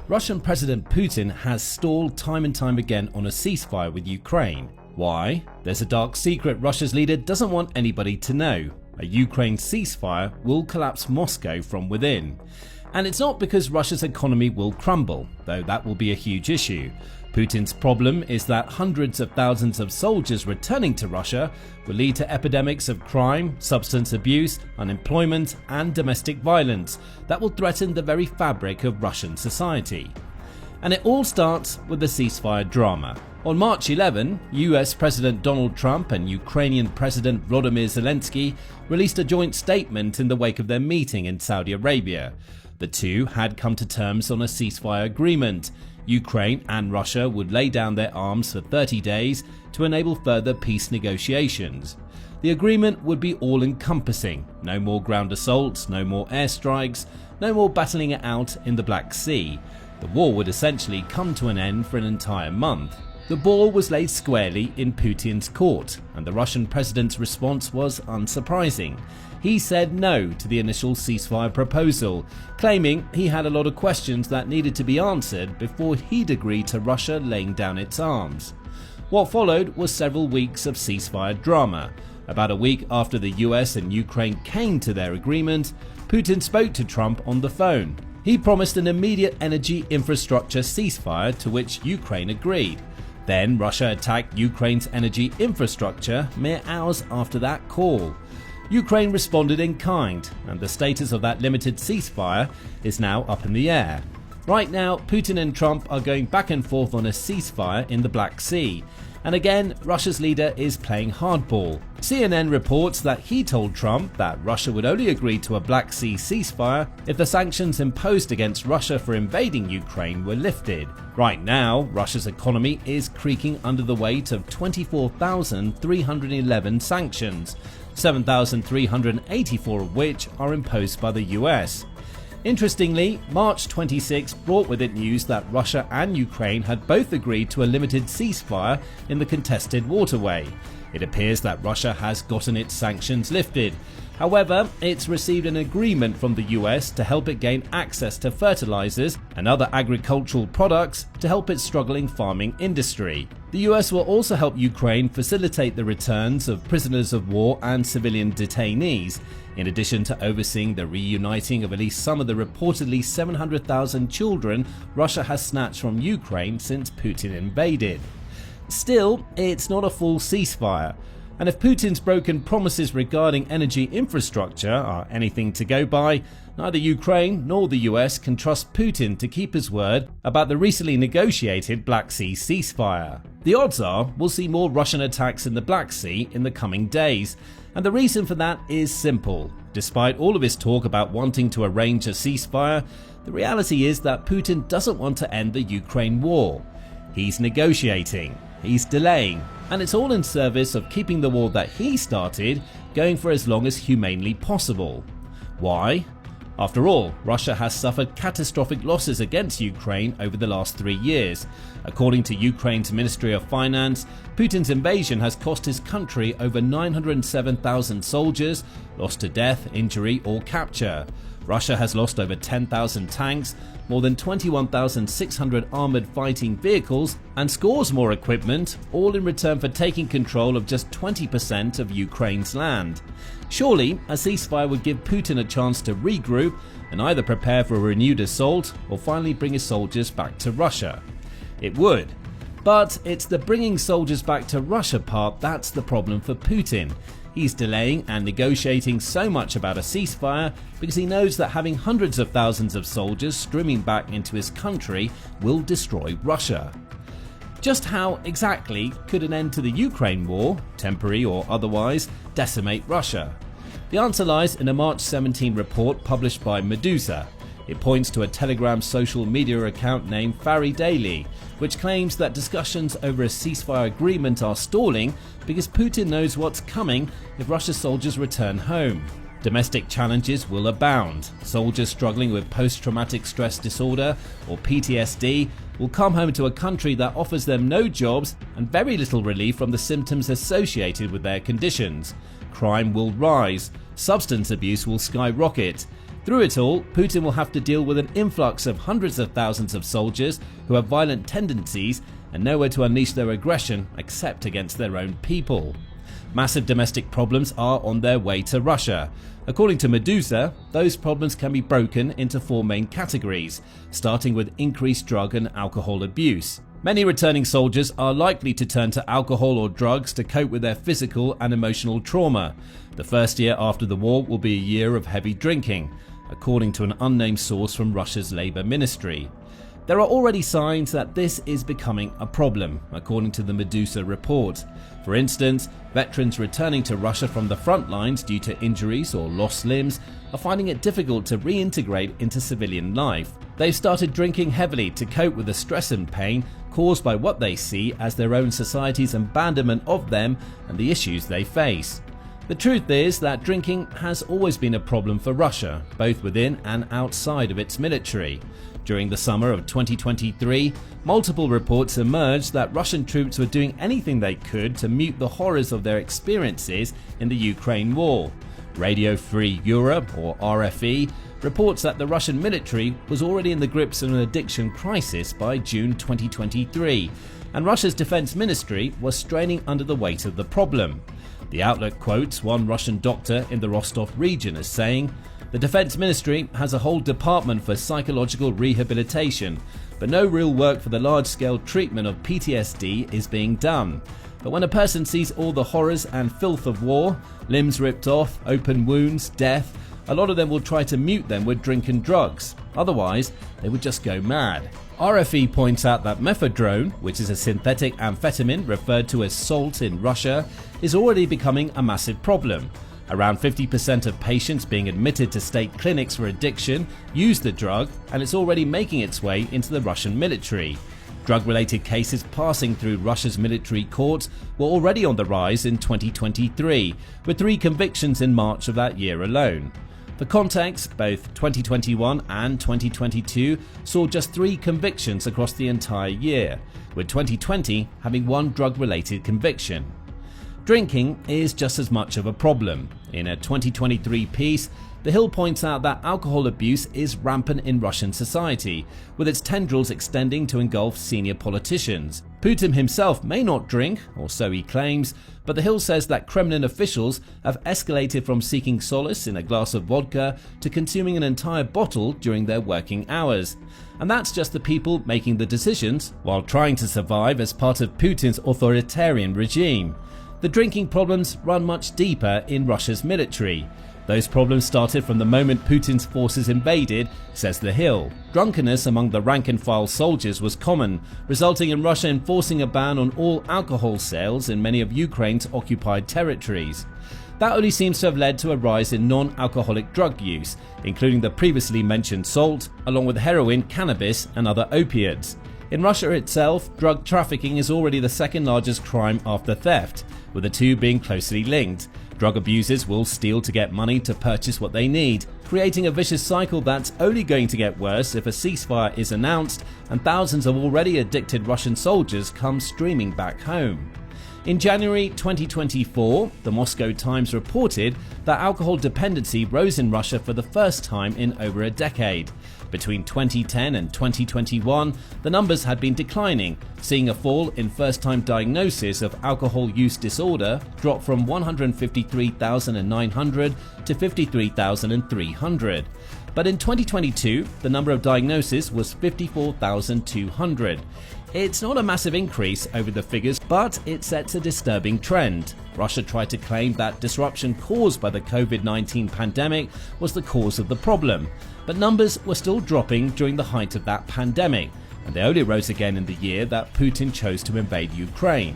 Russian President Putin has stalled time and time again on a ceasefire with Ukraine. Why? There's a dark secret Russia's leader doesn't want anybody to know. A Ukraine ceasefire will collapse Moscow from within. And it's not because Russia's economy will crumble, though that will be a huge issue. Putin's problem is that hundreds of thousands of soldiers returning to Russia will lead to epidemics of crime, substance abuse, unemployment, and domestic violence that will threaten the very fabric of Russian society. And it all starts with the ceasefire drama. On March 11, US President Donald Trump and Ukrainian President Volodymyr Zelensky released a joint statement in the wake of their meeting in Saudi Arabia. The two had come to terms on a ceasefire agreement. Ukraine and Russia would lay down their arms for 30 days to enable further peace negotiations. The agreement would be all-encompassing. No more ground assaults, no more airstrikes, no more battling it out in the Black Sea. The war would essentially come to an end for an entire month. The ball was laid squarely in Putin's court, and the Russian president's response was unsurprising. He said no to the initial ceasefire proposal, claiming he had a lot of questions that needed to be answered before he'd agree to Russia laying down its arms. What followed was several weeks of ceasefire drama. About a week after the US and Ukraine came to their agreement, Putin spoke to Trump on the phone. He promised an immediate energy infrastructure ceasefire, to which Ukraine agreed. Then Russia attacked Ukraine's energy infrastructure mere hours after that call. Ukraine responded in kind, and the status of that limited ceasefire is now up in the air. Right now, Putin and Trump are going back and forth on a ceasefire in the Black Sea. And again, Russia's leader is playing hardball. CNN reports that he told Trump that Russia would only agree to a Black Sea ceasefire if the sanctions imposed against Russia for invading Ukraine were lifted. Right now, Russia's economy is creaking under the weight of 24,311 sanctions, 7,384 of which are imposed by the US. Interestingly, March 26 brought with it news that Russia and Ukraine had both agreed to a limited ceasefire in the contested waterway. It appears that Russia has gotten its sanctions lifted. However, it's received an agreement from the US to help it gain access to fertilizers and other agricultural products to help its struggling farming industry. The US will also help Ukraine facilitate the returns of prisoners of war and civilian detainees, in addition to overseeing the reuniting of at least some of the reportedly 700,000 children Russia has snatched from Ukraine since Putin invaded. Still, it's not a full ceasefire. And if Putin's broken promises regarding energy infrastructure are anything to go by, neither Ukraine nor the US can trust Putin to keep his word about the recently negotiated Black Sea ceasefire. The odds are we'll see more Russian attacks in the Black Sea in the coming days, and the reason for that is simple. Despite all of his talk about wanting to arrange a ceasefire, the reality is that Putin doesn't want to end the Ukraine war. He's negotiating, he's delaying, and it's all in service of keeping the war that he started going for as long as humanely possible. Why? After all, Russia has suffered catastrophic losses against Ukraine over the last 3 years. According to Ukraine's Ministry of Finance, Putin's invasion has cost his country over 907,000 soldiers, lost to death, injury, or capture. Russia has lost over 10,000 tanks, more than 21,600 armoured fighting vehicles, and scores more equipment, all in return for taking control of just 20% of Ukraine's land. Surely, a ceasefire would give Putin a chance to regroup and either prepare for a renewed assault or finally bring his soldiers back to Russia. It would. But it's the bringing soldiers back to Russia part that's the problem for Putin. He's delaying and negotiating so much about a ceasefire because he knows that having hundreds of thousands of soldiers streaming back into his country will destroy Russia. Just how exactly could an end to the Ukraine war, temporary or otherwise, decimate Russia? The answer lies in a March 17 report published by Medusa. It points to a Telegram social media account named Fari Daily, which claims that discussions over a ceasefire agreement are stalling because Putin knows what's coming if Russia's soldiers return home. Domestic challenges will abound. Soldiers struggling with post-traumatic stress disorder or PTSD will come home to a country that offers them no jobs and very little relief from the symptoms associated with their conditions. Crime will rise. Substance abuse will skyrocket. Through it all, Putin will have to deal with an influx of hundreds of thousands of soldiers who have violent tendencies and nowhere to unleash their aggression except against their own people. Massive domestic problems are on their way to Russia. According to Medusa, those problems can be broken into four main categories, starting with increased drug and alcohol abuse. Many returning soldiers are likely to turn to alcohol or drugs to cope with their physical and emotional trauma. The first year after the war will be a year of heavy drinking, according to an unnamed source from Russia's Labour Ministry. There are already signs that this is becoming a problem, according to the Medusa report. For instance, veterans returning to Russia from the front lines due to injuries or lost limbs are finding it difficult to reintegrate into civilian life. They've started drinking heavily to cope with the stress and pain caused by what they see as their own society's abandonment of them and the issues they face. The truth is that drinking has always been a problem for Russia, both within and outside of its military. During the summer of 2023, multiple reports emerged that Russian troops were doing anything they could to mute the horrors of their experiences in the Ukraine war. Radio Free Europe, or RFE, reports that the Russian military was already in the grips of an addiction crisis by June 2023, and Russia's defense ministry was straining under the weight of the problem. The outlet quotes one Russian doctor in the Rostov region as saying, "The defense ministry has a whole department for psychological rehabilitation, but no real work for the large-scale treatment of PTSD is being done. But when a person sees all the horrors and filth of war, limbs ripped off, open wounds, death, a lot of them will try to mute them with drink and drugs. Otherwise, they would just go mad." RFE points out that mephedrone, which is a synthetic amphetamine referred to as salt in Russia, is already becoming a massive problem. Around 50% of patients being admitted to state clinics for addiction use the drug, and it's already making its way into the Russian military. Drug-related cases passing through Russia's military courts were already on the rise in 2023, with 3 convictions in March of that year alone. For context, both 2021 and 2022 saw just 3 convictions across the entire year, with 2020 having 1 drug-related conviction. Drinking is just as much of a problem. In a 2023 piece, The Hill points out that alcohol abuse is rampant in Russian society, with its tendrils extending to engulf senior politicians. Putin himself may not drink, or so he claims, but The Hill says that Kremlin officials have escalated from seeking solace in a glass of vodka to consuming an entire bottle during their working hours. And that's just the people making the decisions while trying to survive as part of Putin's authoritarian regime. The drinking problems run much deeper in Russia's military. Those problems started from the moment Putin's forces invaded, says The Hill. Drunkenness among the rank-and-file soldiers was common, resulting in Russia enforcing a ban on all alcohol sales in many of Ukraine's occupied territories. That only seems to have led to a rise in non-alcoholic drug use, including the previously mentioned salt, along with heroin, cannabis, and other opiates. In Russia itself, drug trafficking is already the second largest crime after theft, with the two being closely linked. Drug abusers will steal to get money to purchase what they need, creating a vicious cycle that's only going to get worse if a ceasefire is announced and thousands of already addicted Russian soldiers come streaming back home. In January 2024, the Moscow Times reported that alcohol dependency rose in Russia for the first time in over a decade. Between 2010 and 2021, the numbers had been declining, seeing a fall in first-time diagnosis of alcohol use disorder drop from 153,900 to 53,300. But in 2022, the number of diagnoses was 54,200. It's not a massive increase over the figures, but it sets a disturbing trend. Russia tried to claim that disruption caused by the COVID-19 pandemic was the cause of the problem, but numbers were still dropping during the height of that pandemic, and they only rose again in the year that Putin chose to invade Ukraine.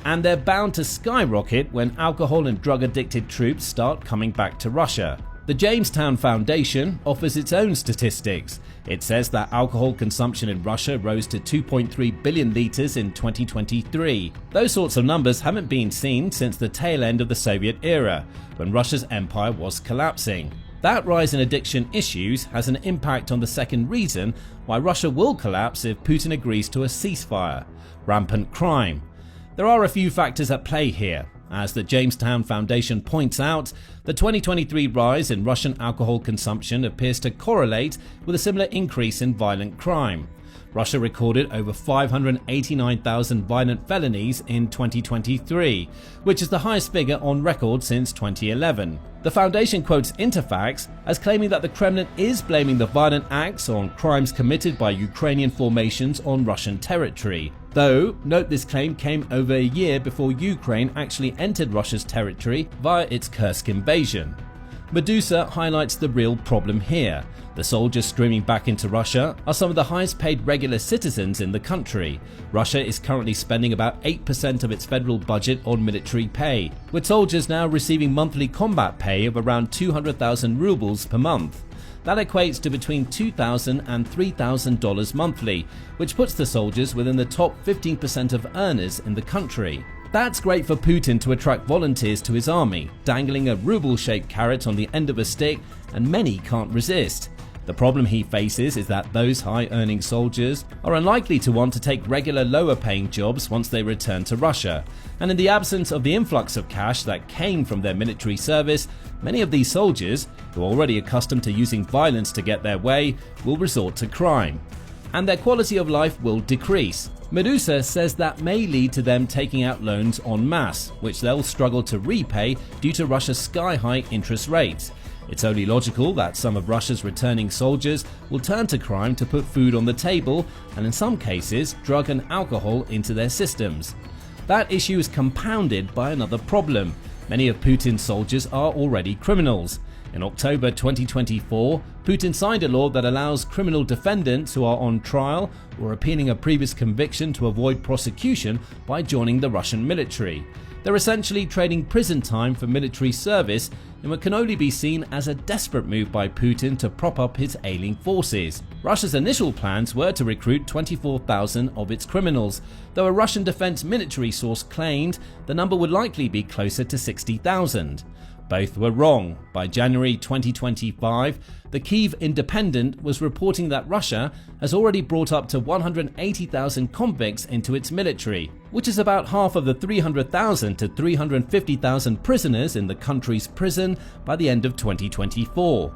And they're bound to skyrocket when alcohol and drug-addicted troops start coming back to Russia. The Jamestown Foundation offers its own statistics. It says that alcohol consumption in Russia rose to 2.3 billion litres in 2023. Those sorts of numbers haven't been seen since the tail end of the Soviet era, when Russia's empire was collapsing. That rise in addiction issues has an impact on the second reason why Russia will collapse if Putin agrees to a ceasefire: rampant crime. There are a few factors at play here. As the Jamestown Foundation points out, the 2023 rise in Russian alcohol consumption appears to correlate with a similar increase in violent crime. Russia recorded over 589,000 violent felonies in 2023, which is the highest figure on record since 2011. The foundation quotes Interfax as claiming that the Kremlin is blaming the violent acts on crimes committed by Ukrainian formations on Russian territory. Though, note this claim came over a year before Ukraine actually entered Russia's territory via its Kursk invasion. Medusa highlights the real problem here. The soldiers streaming back into Russia are some of the highest paid regular citizens in the country. Russia is currently spending about 8% of its federal budget on military pay, with soldiers now receiving monthly combat pay of around 200,000 rubles per month. That equates to between $2,000 and $3,000 monthly, which puts the soldiers within the top 15% of earners in the country. That's great for Putin to attract volunteers to his army, dangling a ruble-shaped carrot on the end of a stick, and many can't resist. The problem he faces is that those high-earning soldiers are unlikely to want to take regular lower-paying jobs once they return to Russia, and in the absence of the influx of cash that came from their military service, many of these soldiers, who are already accustomed to using violence to get their way, will resort to crime, and their quality of life will decrease. Medusa says that may lead to them taking out loans en masse, which they'll struggle to repay due to Russia's sky-high interest rates. It's only logical that some of Russia's returning soldiers will turn to crime to put food on the table and in some cases drug and alcohol into their systems. That issue is compounded by another problem. Many of Putin's soldiers are already criminals. In October 2024, Putin signed a law that allows criminal defendants who are on trial or appealing a previous conviction to avoid prosecution by joining the Russian military. They're essentially trading prison time for military service in what can only be seen as a desperate move by Putin to prop up his ailing forces. Russia's initial plans were to recruit 24,000 of its criminals, though a Russian defense military source claimed the number would likely be closer to 60,000. Both were wrong. By January 2025, the Kyiv Independent was reporting that Russia has already brought up to 180,000 convicts into its military, which is about half of the 300,000 to 350,000 prisoners in the country's prison by the end of 2024.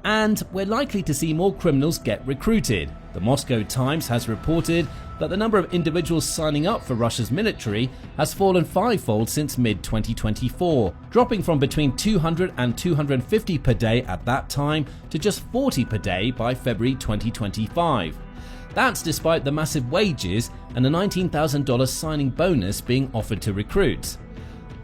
And we're likely to see more criminals get recruited. The Moscow Times has reported that the number of individuals signing up for Russia's military has fallen fivefold since mid-2024, dropping from between 200 and 250 per day at that time to just 40 per day by February 2025. That's despite the massive wages and a $19,000 signing bonus being offered to recruits.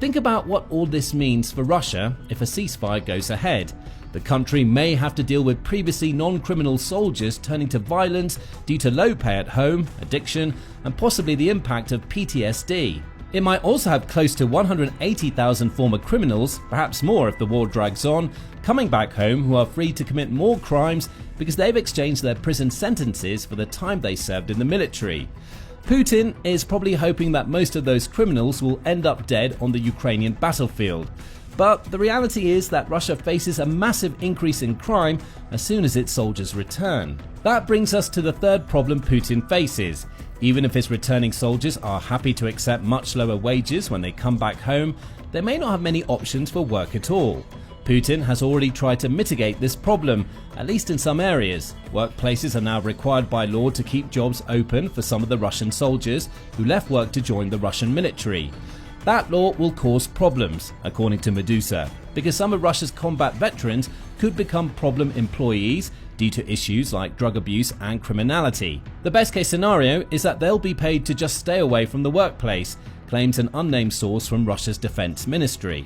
Think about what all this means for Russia if a ceasefire goes ahead. The country may have to deal with previously non-criminal soldiers turning to violence due to low pay at home, addiction, and possibly the impact of PTSD. It might also have close to 180,000 former criminals, perhaps more if the war drags on, coming back home who are free to commit more crimes because they've exchanged their prison sentences for the time they served in the military. Putin is probably hoping that most of those criminals will end up dead on the Ukrainian battlefield. But the reality is that Russia faces a massive increase in crime as soon as its soldiers return. That brings us to the third problem Putin faces. Even if his returning soldiers are happy to accept much lower wages when they come back home, they may not have many options for work at all. Putin has already tried to mitigate this problem, at least in some areas. Workplaces are now required by law to keep jobs open for some of the Russian soldiers who left work to join the Russian military. That law will cause problems, according to Medusa, because some of Russia's combat veterans could become problem employees due to issues like drug abuse and criminality. The best case scenario is that they'll be paid to just stay away from the workplace, claims an unnamed source from Russia's defense ministry.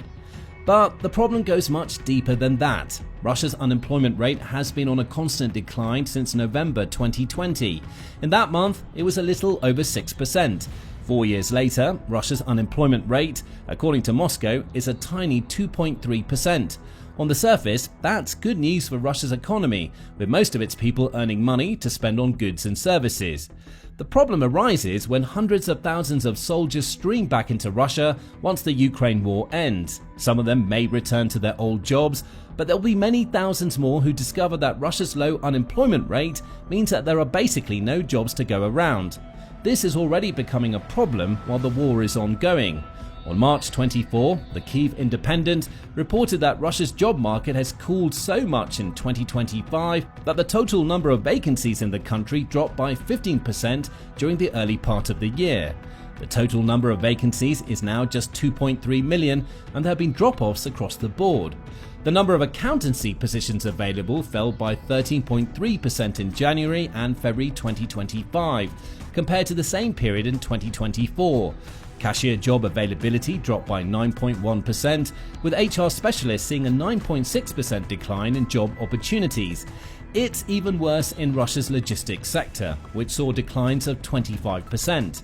But the problem goes much deeper than that. Russia's unemployment rate has been on a constant decline since November 2020. In that month, it was a little over 6%. 4 years later, Russia's unemployment rate, according to Moscow, is a tiny 2.3%. On the surface, that's good news for Russia's economy, with most of its people earning money to spend on goods and services. The problem arises when hundreds of thousands of soldiers stream back into Russia once the Ukraine war ends. Some of them may return to their old jobs, but there'll be many thousands more who discover that Russia's low unemployment rate means that there are basically no jobs to go around. This is already becoming a problem while the war is ongoing. On March 24, the Kyiv Independent reported that Russia's job market has cooled so much in 2025 that the total number of vacancies in the country dropped by 15% during the early part of the year. The total number of vacancies is now just 2.3 million, and there have been drop-offs across the board. The number of accountancy positions available fell by 13.3% in January and February 2025, compared to the same period in 2024. Cashier job availability dropped by 9.1%, with HR specialists seeing a 9.6% decline in job opportunities. It's even worse in Russia's logistics sector, which saw declines of 25%.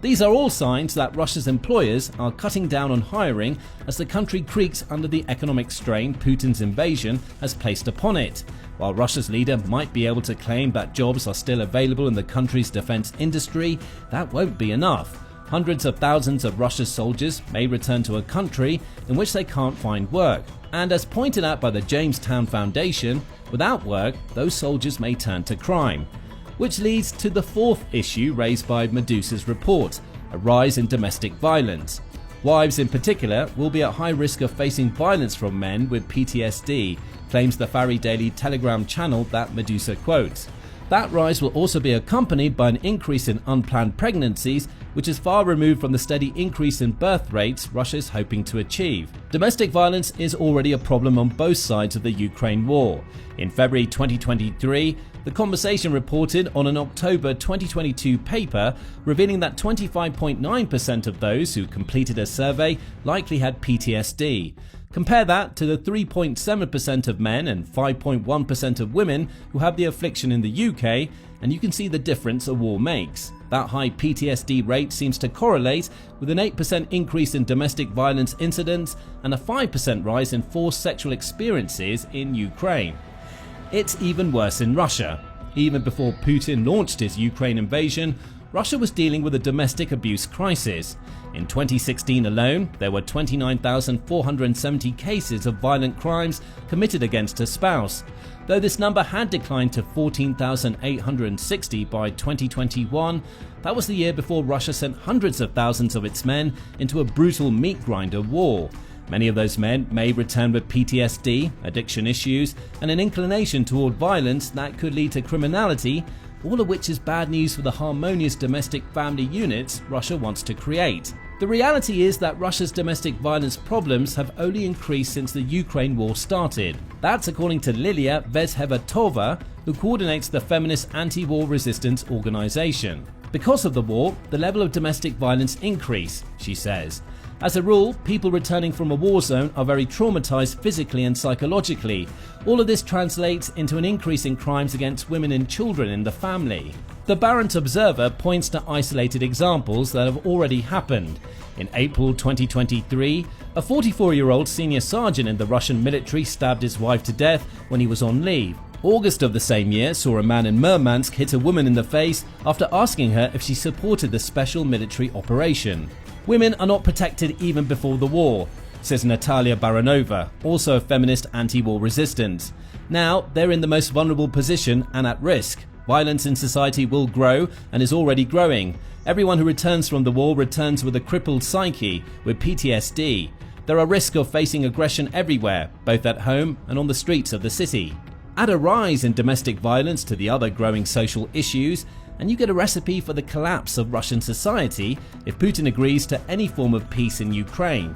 These are all signs that Russia's employers are cutting down on hiring as the country creaks under the economic strain Putin's invasion has placed upon it. While Russia's leader might be able to claim that jobs are still available in the country's defense industry, that won't be enough. Hundreds of thousands of Russia's soldiers may return to a country in which they can't find work. And as pointed out by the Jamestown Foundation, without work, those soldiers may turn to crime. Which leads to the fourth issue raised by Medusa's report, a rise in domestic violence. Wives in particular will be at high risk of facing violence from men with PTSD, claims the Fari Daily Telegram channel that Medusa quotes. That rise will also be accompanied by an increase in unplanned pregnancies, which is far removed from the steady increase in birth rates Russia is hoping to achieve. Domestic violence is already a problem on both sides of the Ukraine war. In February 2023, The Conversation reported on an October 2022 paper revealing that 25.9% of those who completed a survey likely had PTSD. Compare that to the 3.7% of men and 5.1% of women who have the affliction in the UK, and you can see the difference a war makes. That high PTSD rate seems to correlate with an 8% increase in domestic violence incidents and a 5% rise in forced sexual experiences in Ukraine. It's even worse in Russia. Even before Putin launched his Ukraine invasion, Russia was dealing with a domestic abuse crisis. In 2016 alone, there were 29,470 cases of violent crimes committed against a spouse. Though this number had declined to 14,860 by 2021, that was the year before Russia sent hundreds of thousands of its men into a brutal meat grinder war. Many of those men may return with PTSD, addiction issues, and an inclination toward violence that could lead to criminality, all of which is bad news for the harmonious domestic family units Russia wants to create. The reality is that Russia's domestic violence problems have only increased since the Ukraine war started. That's according to Lilia Vezhevatova, who coordinates the feminist anti-war resistance organization. Because of the war, the level of domestic violence increased, she says. As a rule, people returning from a war zone are very traumatized physically and psychologically. All of this translates into an increase in crimes against women and children in the family. The Barron's Observer points to isolated examples that have already happened. In April 2023, a 44-year-old senior sergeant in the Russian military stabbed his wife to death when he was on leave. August of the same year saw a man in Murmansk hit a woman in the face after asking her if she supported the special military operation. Women are not protected even before the war, says Natalia Baranova, also a feminist anti-war resistant. Now they're in the most vulnerable position and at risk. Violence in society will grow and is already growing. Everyone who returns from the war returns with a crippled psyche, with PTSD. There are risks of facing aggression everywhere, both at home and on the streets of the city. Add a rise in domestic violence to the other growing social issues, and you get a recipe for the collapse of Russian society if Putin agrees to any form of peace in Ukraine.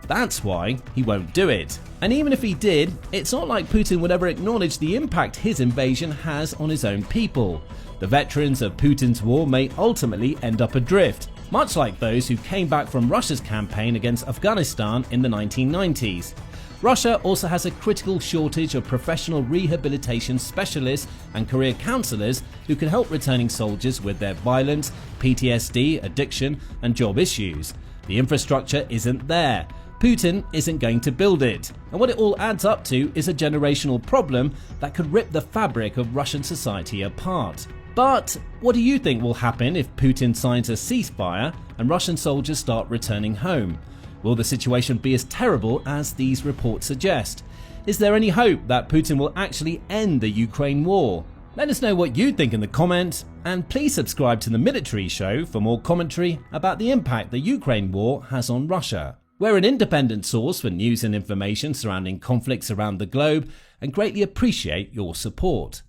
That's why he won't do it. And even if he did, it's not like Putin would ever acknowledge the impact his invasion has on his own people. The veterans of Putin's war may ultimately end up adrift, much like those who came back from Russia's campaign against Afghanistan in the 1990s. Russia also has a critical shortage of professional rehabilitation specialists and career counselors who can help returning soldiers with their violence, PTSD, addiction, and job issues. The infrastructure isn't there. Putin isn't going to build it. And what it all adds up to is a generational problem that could rip the fabric of Russian society apart. But what do you think will happen if Putin signs a ceasefire and Russian soldiers start returning home? Will the situation be as terrible as these reports suggest? Is there any hope that Putin will actually end the Ukraine war? Let us know what you think in the comments, and please subscribe to The Military Show for more commentary about the impact the Ukraine war has on Russia. We're an independent source for news and information surrounding conflicts around the globe and greatly appreciate your support.